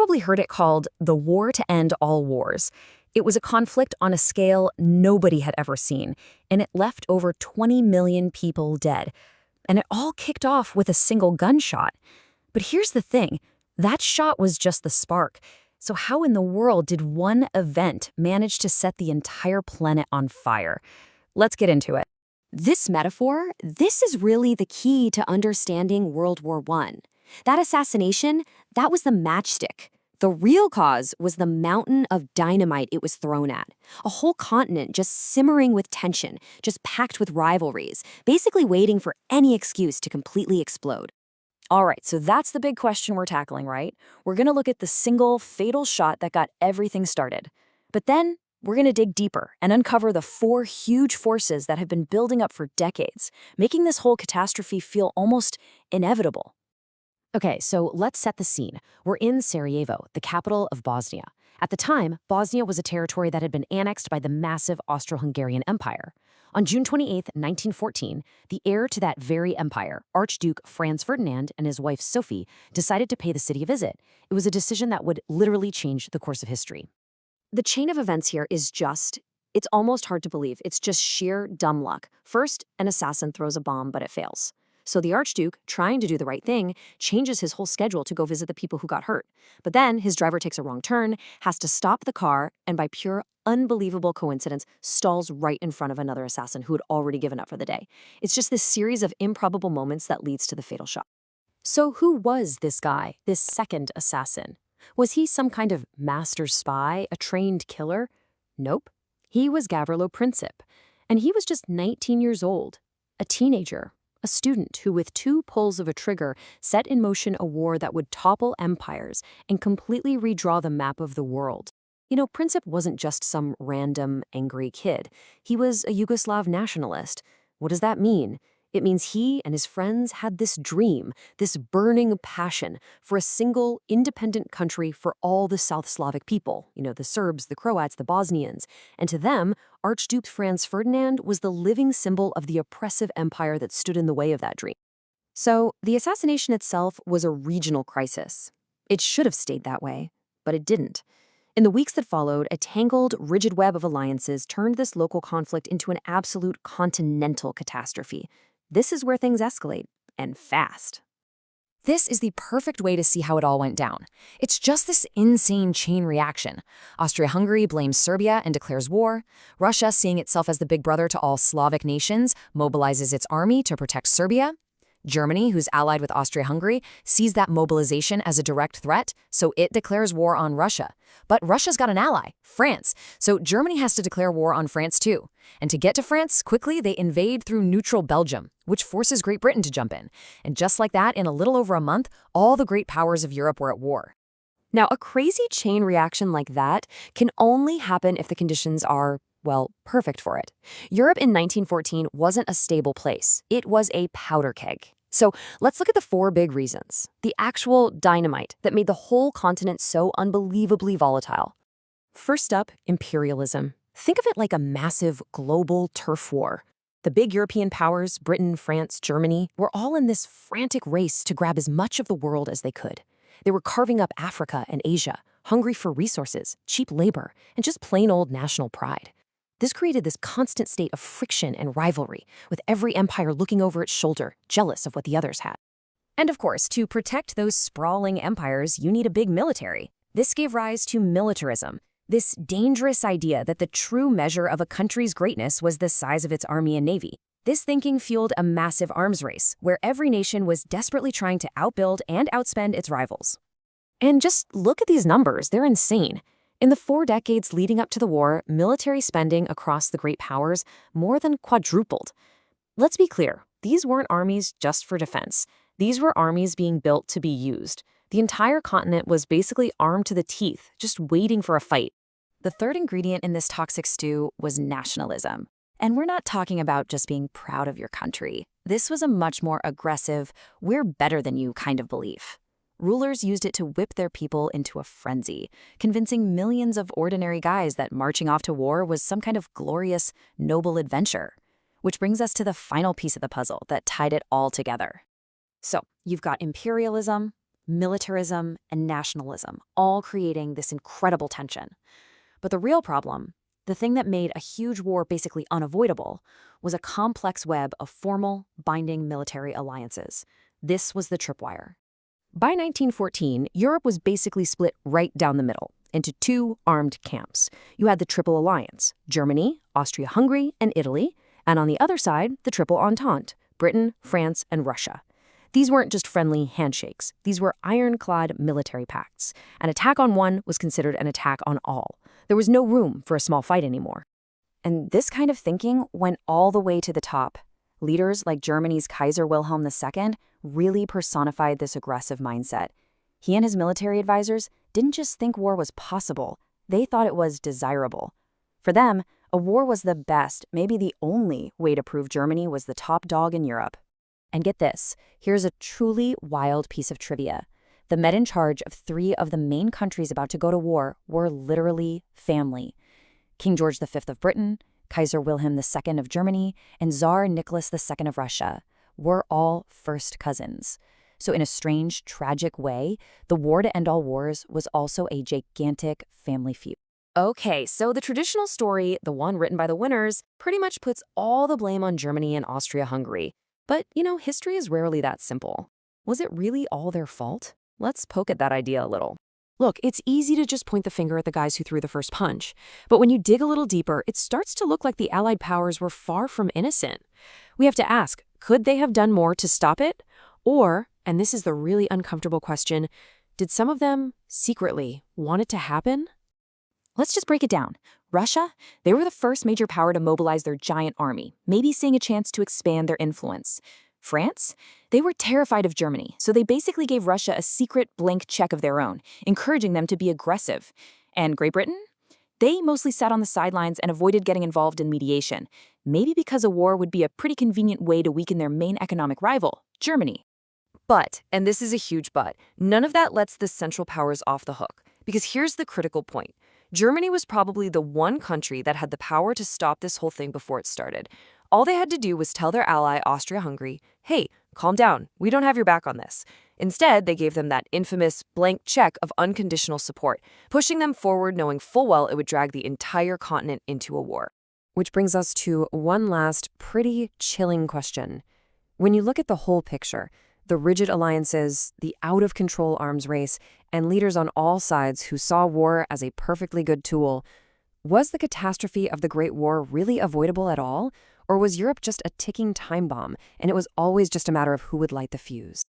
probably heard it called the War to End All Wars. It was a conflict on a scale nobody had ever seen, and it left over 20 million people dead. And it all kicked off with a single gunshot. But here's the thing, that shot was just the spark. So how in the world did one event manage to set the entire planet on fire? Let's get into it. This metaphor, this is really the key to understanding World War I. That assassination, that was the matchstick. The real cause was the mountain of dynamite it was thrown at. A whole continent just simmering with tension, just packed with rivalries, basically waiting for any excuse to completely explode. All right, so that's the big question we're tackling, right? We're going to look at the single fatal shot that got everything started. But then we're going to dig deeper and uncover the four huge forces that have been building up for decades, making this whole catastrophe feel almost inevitable. Okay, so let's set the scene. We're in Sarajevo, the capital of Bosnia. At the time, Bosnia was a territory that had been annexed by the massive Austro-Hungarian Empire. On June 28, 1914, the heir to that very empire, Archduke Franz Ferdinand and his wife Sophie, decided to pay the city a visit. It was a decision that would literally change the course of history. The chain of events here is it's almost hard to believe. It's just sheer dumb luck. First, an assassin throws a bomb, but it fails. So the Archduke, trying to do the right thing, changes his whole schedule to go visit the people who got hurt. But then his driver takes a wrong turn, has to stop the car, and by pure unbelievable coincidence, stalls right in front of another assassin who had already given up for the day. It's just this series of improbable moments that leads to the fatal shot. So who was this guy, this second assassin? Was he some kind of master spy, a trained killer? Nope. He was Gavrilo Princip, and he was just 19 years old, a teenager. A student who, with two pulls of a trigger, set in motion a war that would topple empires and completely redraw the map of the world. You know, Princip wasn't just some random, angry kid. He was a Yugoslav nationalist. What does that mean? It means he and his friends had this dream, this burning passion for a single, independent country for all the South Slavic people, you know, the Serbs, the Croats, the Bosnians. And to them, Archduke Franz Ferdinand was the living symbol of the oppressive empire that stood in the way of that dream. So the assassination itself was a regional crisis. It should have stayed that way, but it didn't. In the weeks that followed, a tangled, rigid web of alliances turned this local conflict into an absolute continental catastrophe. This is where things escalate, and fast. This is the perfect way to see how it all went down. It's just this insane chain reaction. Austria-Hungary blames Serbia and declares war. Russia, seeing itself as the big brother to all Slavic nations, mobilizes its army to protect Serbia. Germany, who's allied with Austria-Hungary, sees that mobilization as a direct threat, so it declares war on Russia. But Russia's got an ally, France, so Germany has to declare war on France too. And to get to France, quickly they invade through neutral Belgium, which forces Great Britain to jump in. And just like that, in a little over a month, all the great powers of Europe were at war. Now, a crazy chain reaction like that can only happen if the conditions are, well, perfect for it. Europe in 1914 wasn't a stable place. It was a powder keg. So let's look at the four big reasons. The actual dynamite that made the whole continent so unbelievably volatile. First up, imperialism. Think of it like a massive global turf war. The big European powers, Britain, France, Germany, were all in this frantic race to grab as much of the world as they could. They were carving up Africa and Asia, hungry for resources, cheap labor, and just plain old national pride. This created this constant state of friction and rivalry, with every empire looking over its shoulder, jealous of what the others had. And of course, to protect those sprawling empires, you need a big military. This gave rise to militarism, this dangerous idea that the true measure of a country's greatness was the size of its army and navy. This thinking fueled a massive arms race, where every nation was desperately trying to outbuild and outspend its rivals. And just look at these numbers, they're insane. In the 4 decades leading up to the war, military spending across the great powers more than quadrupled. Let's be clear, these weren't armies just for defense. These were armies being built to be used. The entire continent was basically armed to the teeth, just waiting for a fight. The third ingredient in this toxic stew was nationalism. And we're not talking about just being proud of your country. This was a much more aggressive, we're better than you kind of belief. Rulers used it to whip their people into a frenzy, convincing millions of ordinary guys that marching off to war was some kind of glorious, noble adventure. Which brings us to the final piece of the puzzle that tied it all together. So, you've got imperialism, militarism, and nationalism, all creating this incredible tension. But the real problem, the thing that made a huge war basically unavoidable, was a complex web of formal, binding military alliances. This was the tripwire. By 1914, Europe was basically split right down the middle into two armed camps. You had the Triple Alliance, Germany, Austria-Hungary, and Italy, and on the other side, the Triple Entente, Britain, France, and Russia. These weren't just friendly handshakes. These were ironclad military pacts. An attack on one was considered an attack on all. There was no room for a small fight anymore. And this kind of thinking went all the way to the top. Leaders like Germany's Kaiser Wilhelm II really personified this aggressive mindset. He and his military advisors didn't just think war was possible, they thought it was desirable. For them, a war was the best, maybe the only way to prove Germany was the top dog in Europe. And get this, here's a truly wild piece of trivia. The men in charge of 3 of the main countries about to go to war were literally family. King George V of Britain, Kaiser Wilhelm II of Germany, and Tsar Nicholas II of Russia were all first cousins. So in a strange, tragic way, the war to end all wars was also a gigantic family feud. Okay, so the traditional story, the one written by the winners, pretty much puts all the blame on Germany and Austria-Hungary. But, history is rarely that simple. Was it really all their fault? Let's poke at that idea a little. Look, it's easy to just point the finger at the guys who threw the first punch. But when you dig a little deeper, it starts to look like the Allied powers were far from innocent. We have to ask, could they have done more to stop it? Or, and this is the really uncomfortable question, did some of them secretly want it to happen? Let's just break it down. Russia, they were the first major power to mobilize their giant army, maybe seeing a chance to expand their influence. France, they were terrified of Germany, so they basically gave Russia a secret blank check of their own, encouraging them to be aggressive. And Great Britain? They mostly sat on the sidelines and avoided getting involved in mediation, maybe because a war would be a pretty convenient way to weaken their main economic rival, Germany. But, and this is a huge but, none of that lets the Central Powers off the hook. Because here's the critical point. Germany was probably the one country that had the power to stop this whole thing before it started. All they had to do was tell their ally, Austria-Hungary, hey, calm down, we don't have your back on this. Instead, they gave them that infamous blank check of unconditional support, pushing them forward knowing full well it would drag the entire continent into a war. Which brings us to one last pretty chilling question. When you look at the whole picture, the rigid alliances, the out-of-control arms race, and leaders on all sides who saw war as a perfectly good tool, was the catastrophe of the Great War really avoidable at all? Or was Europe just a ticking time bomb, and it was always just a matter of who would light the fuse?